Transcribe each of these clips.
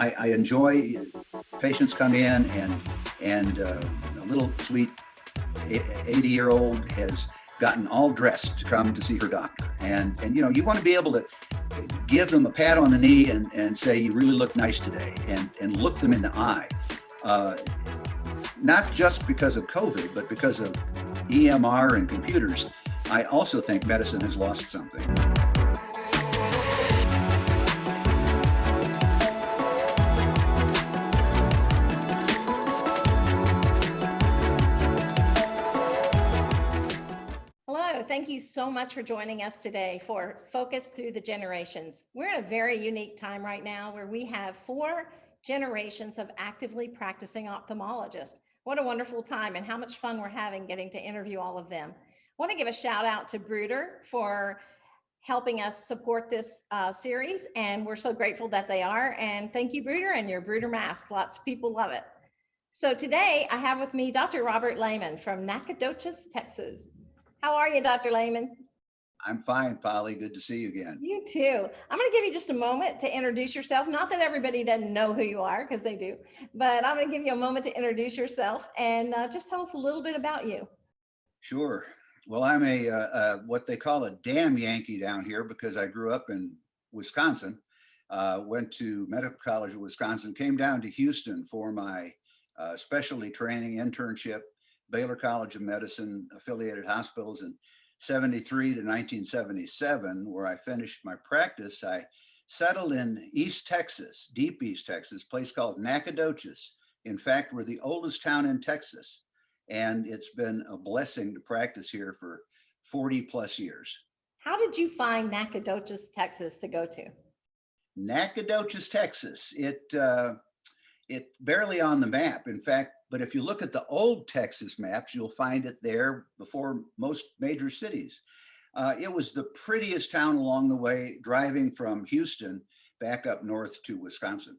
I enjoy patients come in and a little sweet 80-year-old has gotten all dressed to come to see her doctor. And you know, you want to be able to give them a pat on the knee and say, you really look nice today, and look them in the eye. Not just because of COVID, but because of EMR and computers. I also think medicine has lost something. Hello, thank you so much for joining us today for Focus Through the Generations. We're in a very unique time right now where we have 4 generations of actively practicing ophthalmologists. What a wonderful time, and how much fun we're having getting to interview all of them. I want to give a shout out to Bruder for helping us support this series, and we're so grateful that they are. And thank you, Bruder, and your Bruder mask. Lots of people love it. So today I have with me Dr. Robert Lehmann from Nacogdoches, Texas. How are you, Dr. Lehmann? I'm fine, Polly. Good to see you again. You too. I'm going to give you just a moment to introduce yourself. Not that everybody doesn't know who you are, because they do, but I'm going to give you a moment to introduce yourself and just tell us a little bit about you. Sure. Well, I'm what they call a damn Yankee down here because I grew up in Wisconsin, went to Medical College of Wisconsin, came down to Houston for my specialty training internship, Baylor College of Medicine, affiliated hospitals in 73 to 1977, where I finished my practice. I settled in East Texas, deep East Texas, a place called Nacogdoches. In fact, we're the oldest town in Texas, and it's been a blessing to practice here for 40 plus years. How did you find Nacogdoches, Texas to go to? Nacogdoches, Texas. It barely on the map, in fact, but if you look at the old Texas maps, you'll find it there before most major cities. It was the prettiest town along the way, driving from Houston back up north to Wisconsin.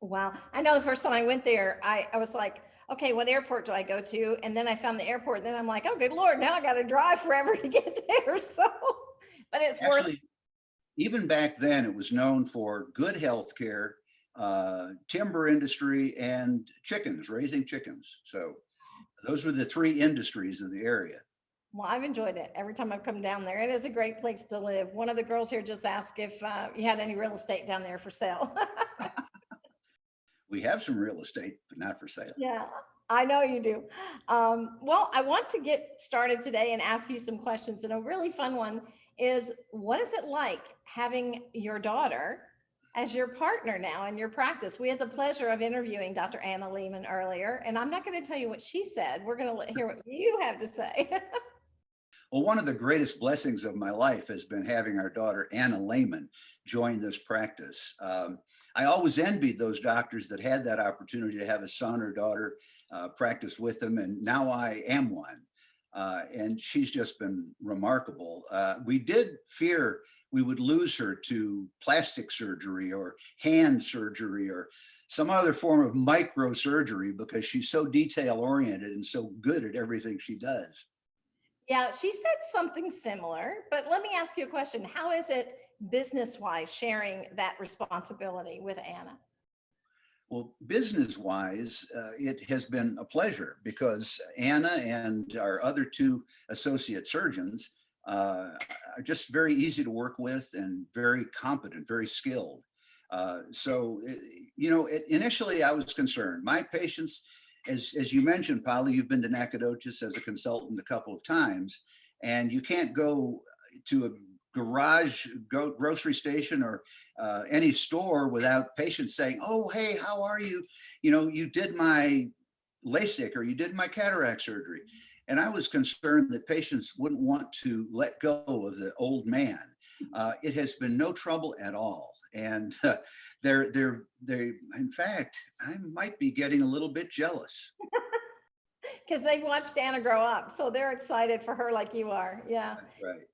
Wow. I know the first time I went there, I was like, okay, what airport do I go to? And then I found the airport, and then I'm like, oh, good Lord, now I got to drive forever to get there. So, but it's Actually, even back then, it was known for good health care, timber industry, and chickens, raising chickens. So those were the 3 industries of the area. Well, I've enjoyed it every time I've come down there. It is a great place to live. One of the girls here just asked if you had any real estate down there for sale. We have some real estate, but not for sale. Yeah, I know you do. Well, I want to get started today and ask you some questions. And a really fun one is, what is it like having your daughter as your partner now in your practice? We had the pleasure of interviewing Dr. Anna Lehmann earlier, and I'm not going to tell you what she said. We're going to hear what you have to say. Well, one of the greatest blessings of my life has been having our daughter, Anna Lehmann, join this practice. I always envied those doctors that had that opportunity to have a son or daughter practice with them, and now I am one. And she's just been remarkable. We did fear we would lose her to plastic surgery or hand surgery or some other form of microsurgery because she's so detail oriented and so good at everything she does. Yeah, she said something similar, but let me ask you a question. How is it business-wise sharing that responsibility with Anna? Well, business-wise, it has been a pleasure because Anna and our other 2 associate surgeons are just very easy to work with and very competent, very skilled. So, you know, initially I was concerned. My patients, as you mentioned, Polly, you've been to Nacogdoches as a consultant a couple of times, and you can't go to a grocery station or any store without patients saying, oh, hey, how are you? You know, you did my LASIK or you did my cataract surgery. And I was concerned that patients wouldn't want to let go of the old man. It has been no trouble at all. And in fact, I might be getting a little bit jealous. Because they've watched Anna grow up, so they're excited for her like you are. Yeah. That's right.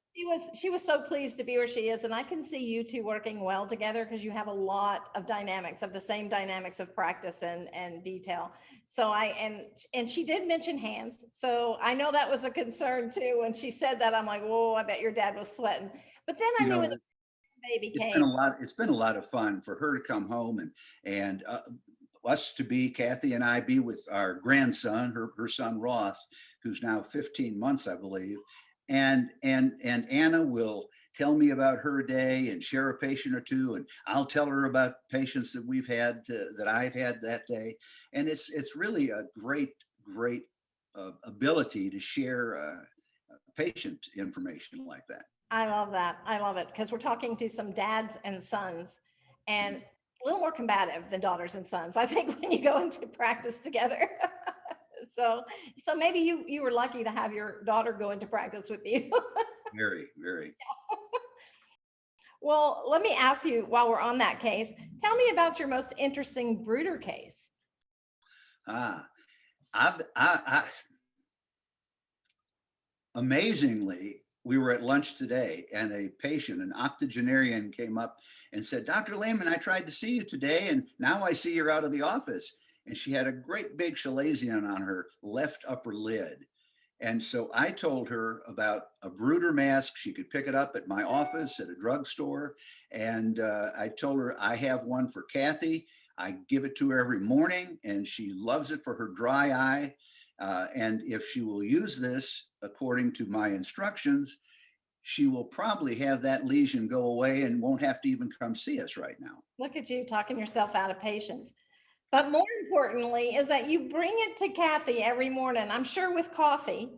She was so pleased to be where she is, and I can see you 2 working well together because you have a lot of dynamics, of the same dynamics of practice and detail. So and she did mention hands, so I know that was a concern too. When she said that, I'm like, whoa, I bet your dad was sweating. But then I knew baby it's came. been a lot. It's been a lot of fun for her to come home and us to be, Kathy and I, be with our grandson, her son Roth, who's now 15 months, I believe, and Anna will tell me about her day and share a patient or two, and I'll tell her about patients that we've had that I've had that day, and it's really a great ability to share patient information like that. I love that. I love it because we're talking to some dads and sons and a little more combative than daughters and sons, I think, when you go into practice together. So maybe you were lucky to have your daughter go into practice with you. Very, very. Well, let me ask you while we're on that case, tell me about your most interesting brooder case. Ah, I amazingly, we were at lunch today and a patient, an octogenarian, came up and said, Dr. Lehmann, I tried to see you today and now I see you're out of the office. And she had a great big chalazion on her left upper lid. And so I told her about a brooder mask. She could pick it up at my office, at a drugstore. And I told her I have one for Kathy. I give it to her every morning and she loves it for her dry eye. And if she will use this according to my instructions, she will probably have that lesion go away and won't have to even come see us right now. Look at you talking yourself out of patience. But more importantly is that you bring it to Kathy every morning, I'm sure with coffee.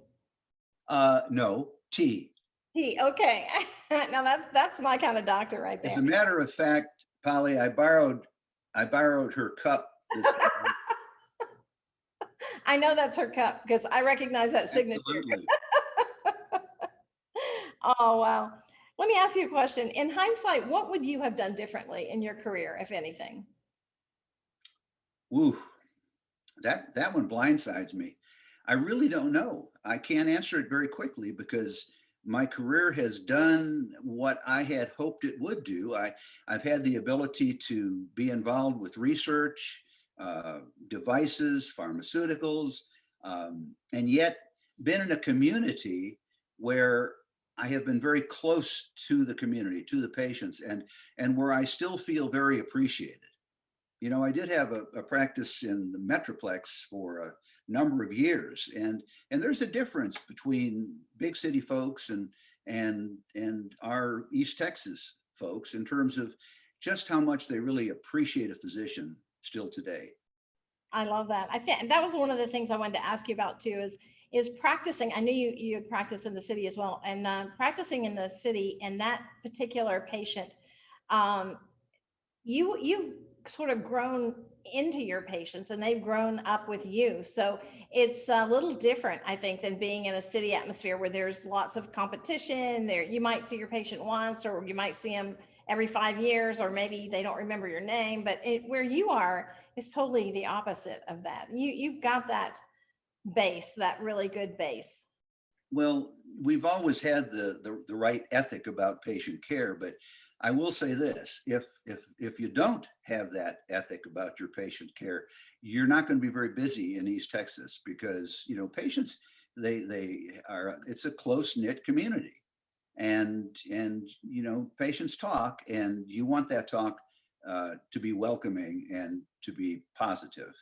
No, tea. Tea, okay. Now that's my kind of doctor right As there. a matter of fact, Polly, I borrowed her cup this morning. I know that's her cup because I recognize that signature. Absolutely. Oh, wow. Let me ask you a question. In hindsight, what would you have done differently in your career, if anything? Ooh, that one blindsides me. I really don't know. I can't answer it very quickly because my career has done what I had hoped it would do. I've had the ability to be involved with research, devices, pharmaceuticals, and yet been in a community where I have been very close to the community, to the patients, and where I still feel very appreciated. You know, I did have a practice in the Metroplex for a number of years, and there's a difference between big city folks and our East Texas folks in terms of just how much they really appreciate a physician still today. I love that. I think that was one of the things I wanted to ask you about too, is practicing. I knew you had practiced in the city as well, and practicing in the city and that particular patient, um, you've sort of grown into your patients and they've grown up with you. So it's a little different, I think, than being in a city atmosphere where there's lots of competition. There, you might see your patient once, or you might see them every 5 years, or maybe they don't remember your name. But where you are is totally the opposite of that. You've got that base, that really good base. Well, we've always had the right ethic about patient care, but I will say this: if you don't have that ethic about your patient care, you're not going to be very busy in East Texas because patients, they are, it's a close knit community, and patients talk, and you want that talk to be welcoming and to be positive.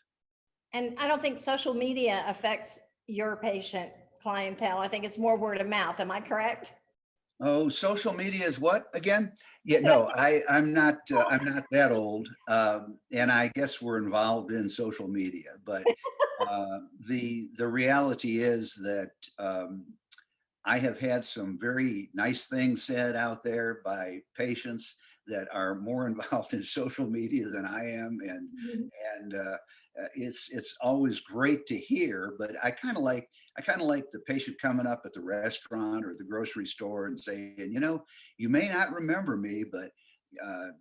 And I don't think social media affects your patient clientele. I think it's more word of mouth. Am I correct? Oh, social media is what again? I Yeah, said, no, I'm not that old, and I guess we're involved in social media. But the reality is that I have had some very nice things said out there by patients that are more involved in social media than I am, and it's always great to hear. But I kind of like the patient coming up at the restaurant or the grocery store and saying, you may not remember me, but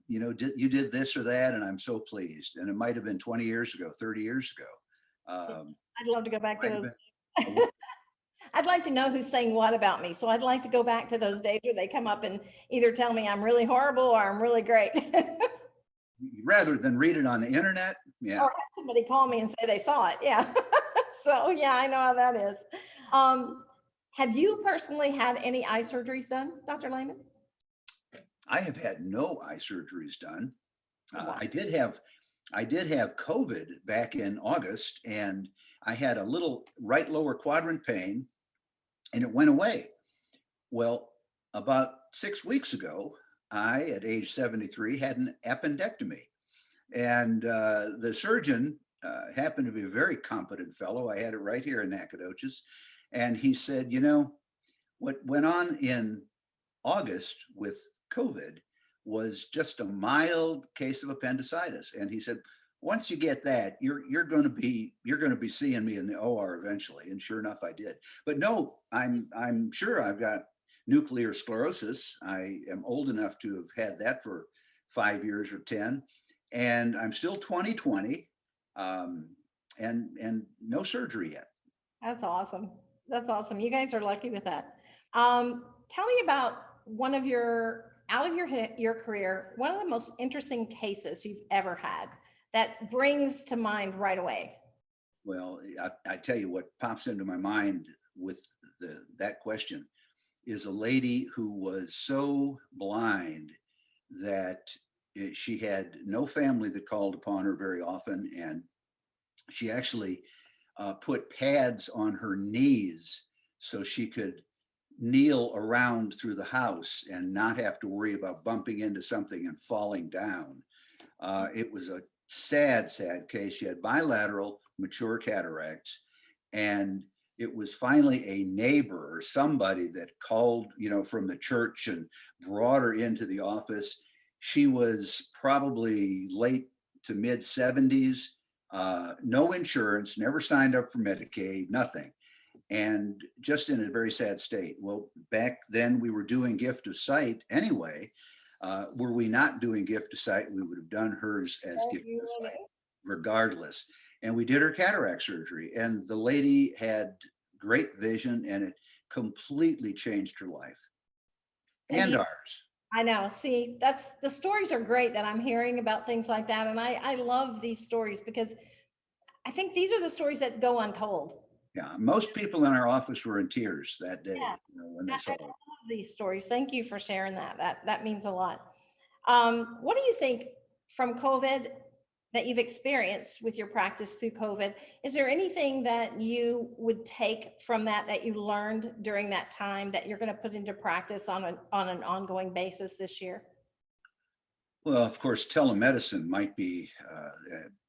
you did this or that, and I'm so pleased. And it might have been 20 years ago, 30 years ago. I'd love to go back to Might have those. been. I'd like to know who's saying what about me. So I'd like to go back to those days where they come up and either tell me I'm really horrible or I'm really great. Rather than read it on the internet. Yeah. Or have somebody call me and say they saw it. Yeah. So yeah, I know how that is. Have you personally had any eye surgeries done, Dr. Lehmann? I have had no eye surgeries done. Wow. I did have COVID back in August, and I had a little right lower quadrant pain, and it went away. Well, about 6 weeks ago, I, at age 73, had an appendectomy. And the surgeon happened to be a very competent fellow. I had it right here in Nacogdoches. And he said, you know, what went on in August with COVID was just a mild case of appendicitis. And he said, once you get that, you're going to be seeing me in the OR eventually. And sure enough, I did. But no, I'm sure I've got nuclear sclerosis. I am old enough to have had that for 5 years or 10, and I'm still 20/20, and no surgery yet. That's awesome. That's awesome. You guys are lucky with that. Tell me about one of your, out of your career, one of the most interesting cases you've ever had that brings to mind right away. Well, I tell you what pops into my mind with that question is a lady who was so blind that she had no family that called upon her very often, and she actually put pads on her knees so she could kneel around through the house and not have to worry about bumping into something and falling down. It was a sad, sad case. She had bilateral mature cataracts, and it was finally a neighbor or somebody that called, from the church and brought her into the office. She was probably late to mid 70s, no insurance, never signed up for Medicaid, nothing, and just in a very sad state. Well, back then we were doing gift of sight anyway. Were we not doing gift of sight, we would have done hers as gift of sight regardless. And we did her cataract surgery, and the lady had great vision, and it completely changed her life And and you, ours. I know, see, that's, the stories are great that I'm hearing about things like that. And I love these stories because I think these are the stories that go untold. Yeah, most people in our office were in tears that Yeah, day, when they saw I it. love these stories. Thank you for sharing that. That means a lot. What do you think from COVID that you've experienced with your practice through COVID? Is there anything that you would take from that that you learned during that time that you're going to put into practice on an ongoing basis this year? Well, of course, telemedicine might be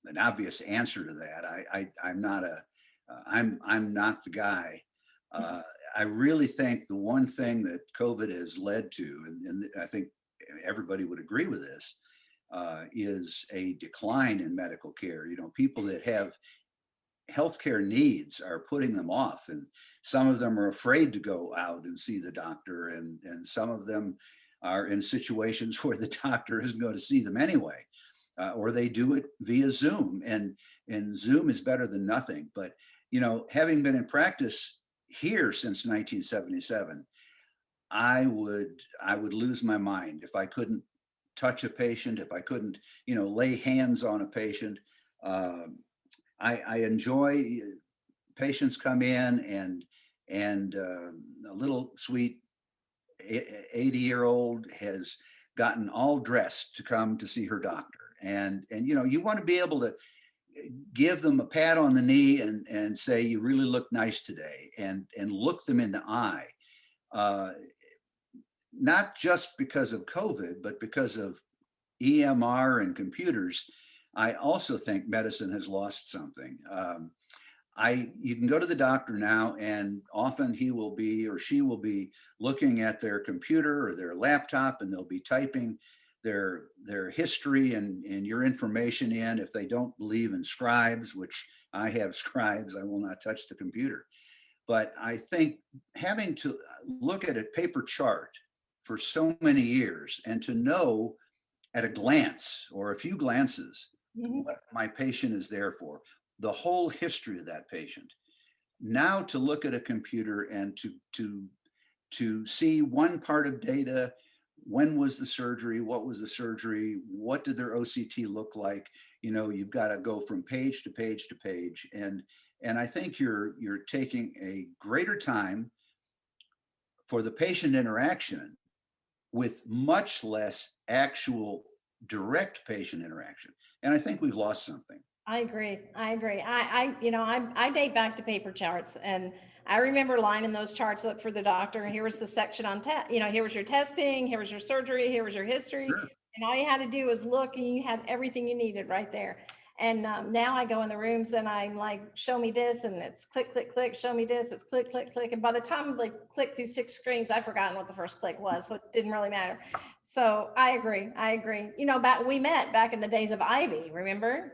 an obvious answer to that. I'm not I'm not the guy. Uh, I really think the one thing that COVID has led to, and I think everybody would agree with this, is a decline in medical care. People that have healthcare needs are putting them off, and some of them are afraid to go out and see the doctor, and some of them are in situations where the doctor isn't going to see them anyway, or they do it via Zoom, and Zoom is better than nothing. But having been in practice here since 1977, I would lose my mind if I couldn't touch a patient, if I couldn't lay hands on a patient. Um, I enjoy patients come in, and a little sweet 80-year-old has gotten all dressed to come to see her doctor, and you want to be able to give them a pat on the knee and say, you really look nice today, and look them in the eye, uh, not just because of COVID, but because of EMR and computers. I also think medicine has lost something. You can go to the doctor now, and often he will be, or she will be, looking at their computer or their laptop, and they'll be typing their history and your information in. If they don't believe in scribes, which I have scribes, I will not touch the computer. But I think having to look at a paper chart for so many years, and to know at a glance or a few glances Mhm. what my patient is there for, the whole history of that patient. Now to look at a computer and to see one part of data: when was the surgery, what was the surgery, what did their OCT look like? You've got to go from page to page to page, and I think you're taking a greater time for the patient interaction, with much less actual direct patient interaction. And I think we've lost something. I agree. I agree. I date back to paper charts, and I remember lining those charts up for the doctor. And here was the section on here was your testing, here was your surgery, here was your history, Sure. and all you had to do was look, and you had everything you needed right there. And now I go in the rooms and I'm like, show me this, and it's click, click, click. Show me this, it's click, click, click. And by the time I click through 6 screens, I've forgotten what the first click was, so it didn't really matter. So I agree. I agree. We met back in the days of Ivy. Remember?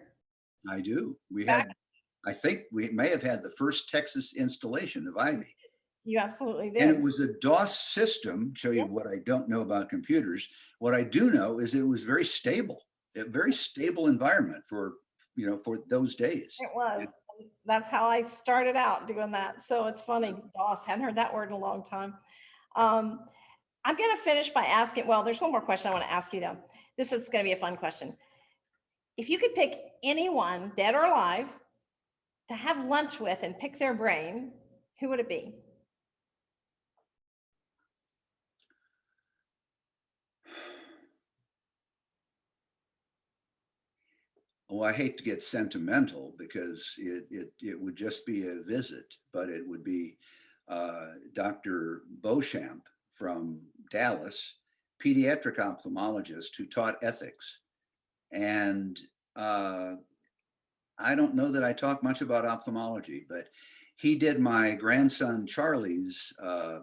I do. Back I think we may have had the first Texas installation of Ivy. You absolutely And it did. was a DOS system. Show you Yep. what I don't know about computers. What I do know is it was very stable, a very stable environment for those days. It was. That's how I started out doing that. So it's funny, DOS, hadn't heard that word in a long time. Um, I'm going to finish by asking, well, there's one more question I want to ask you though. This is going to be a fun question. If you could pick anyone, dead or alive, to have lunch with and pick their brain, who would it be? Well, I hate to get sentimental because it would just be a visit, but it would be Dr. Beauchamp from Dallas, pediatric ophthalmologist who taught ethics. And I don't know that I talk much about ophthalmology, but he did my grandson Charlie's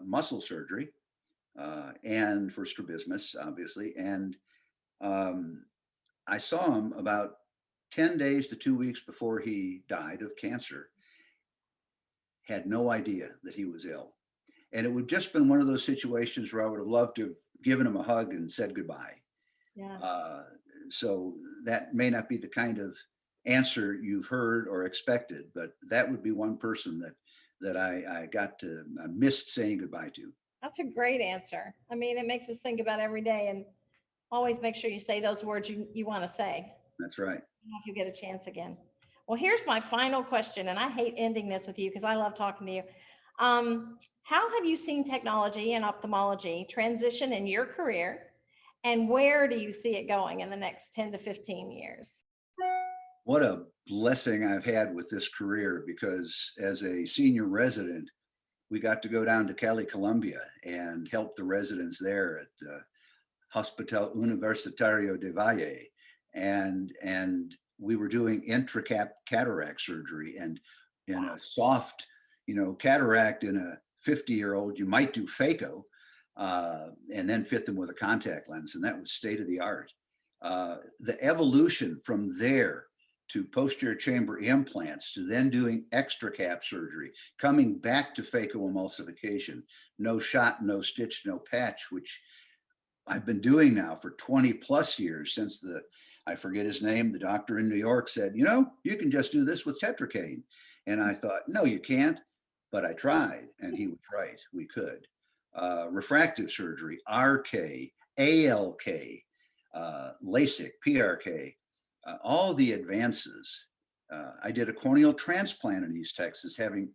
muscle surgery and for strabismus, obviously. And I saw him about 10 days to 2 weeks before he died of cancer. Had no idea that he was ill. And it would just been one of those situations where I would have loved to have given him a hug and said goodbye. Yeah. So that may not be the kind of answer you've heard or expected, but that would be one person that I missed saying goodbye to. That's a great answer. I mean, it makes us think about every day, and always make sure you say those words you want to say. That's right. If you get a chance again. Well, here's my final question, and I hate ending this with you because I love talking to you. How have you seen technology and ophthalmology transition in your career, and where do you see it going in the next 10 to 15 years? What a blessing I've had with this career, because as a senior resident, we got to go down to Cali, Colombia and help the residents there at Hospital Universitario de Valle. And we were doing intracap cataract surgery, and in a soft, cataract in a 50-year-old, you might do phaco and then fit them with a contact lens. And that was state of the art. The evolution from there to posterior chamber implants, to then doing extra cap surgery, coming back to phacoemulsification, no shot, no stitch, no patch, which I've been doing now for 20 plus years, since I forget his name, the doctor in New York said, you can just do this with tetracaine. And I thought, no, you can't, but I tried, and he was right, we could. Refractive surgery, RK, ALK, LASIK, PRK, all the advances. I did a corneal transplant in East Texas, having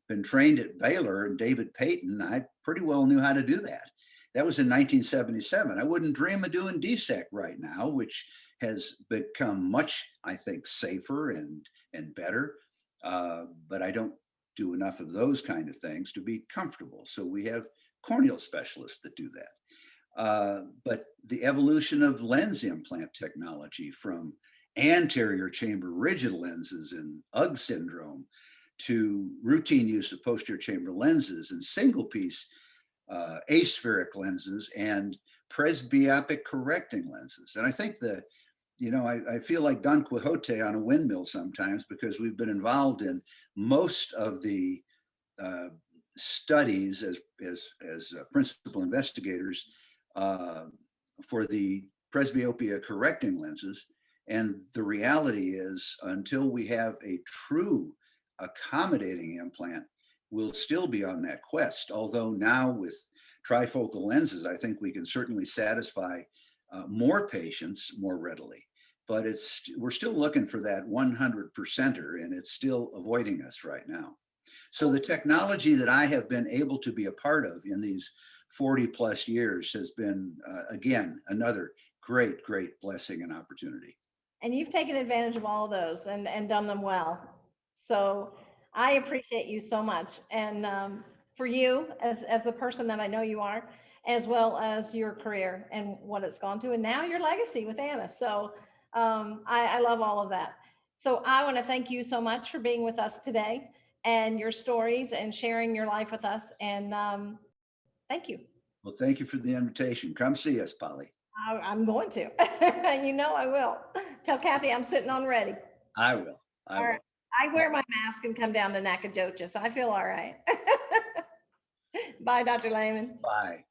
been trained at Baylor and David Payton. I pretty well knew how to do that. That was in 1977. I wouldn't dream of doing DSEC right now, which has become much, I think, safer and better. But I don't do enough of those kind of things to be comfortable. So we have corneal specialists that do that. But the evolution of lens implant technology, from anterior chamber rigid lenses and UGG syndrome to routine use of posterior chamber lenses and single piece aspheric lenses and presbyopic correcting lenses. And I think that, I feel like Don Quixote on a windmill sometimes, because we've been involved in most of the studies as principal investigators for the presbyopia correcting lenses. And the reality is, until we have a true accommodating implant, we'll still be on that quest. Although now with trifocal lenses, I think we can certainly satisfy more patients more readily. But we're still looking for that 100%er, and it's still avoiding us right now. So the technology that I have been able to be a part of in these 40 plus years has been, again, another great, great blessing and opportunity. And you've taken advantage of all of those and done them well. So I appreciate you so much. And for you as the person that I know you are, as well as your career and what it's gone to, and now your legacy with Anna. So I love all of that. So I want to thank you so much for being with us today and your stories and sharing your life with us. And thank you. Well, thank you for the invitation. Come see us, Polly. I'm going to. You know I will. Tell Kathy I'm sitting on ready. I will. I All will. right. I wear my mask and come down to Nacogdoches. I feel all right. Bye, Dr. Lehman. Bye.